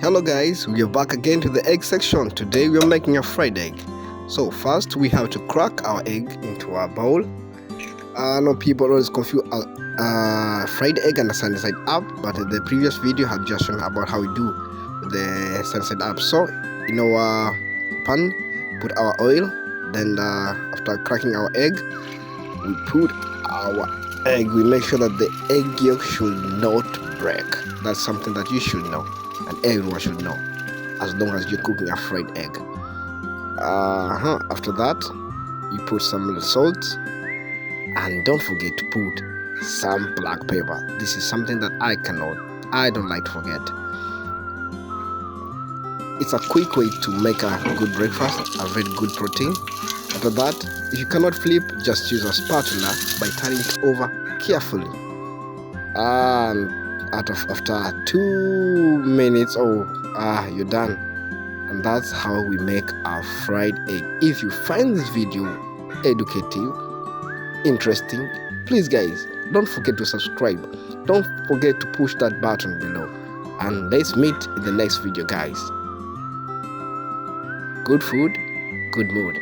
Hello guys, we are back again to the egg section. Today we are making a fried egg. So first we have to crack our egg into a bowl. No, people always confuse fried egg and the sunny side up, but the previous video have just shown about how we do the sunny side up. So in our pan, put our oil. Then after cracking our egg, we put our egg. We make sure that the egg yolk should not break. That's something that you should know, and everyone should know, as long as you're cooking a fried egg. After that, you put some little salt, and don't forget to put some black pepper. This is something that I don't like to forget. It's a quick way to make a good breakfast, a very good protein. After that, if you cannot flip, just use a spatula by turning it over carefully. And after 2 minutes, you're done. And that's how we make our fried egg. If you find this video educative, interesting, please guys, don't forget to subscribe. Don't forget to push that button below. And let's meet in the next video, guys. Good food, good mood.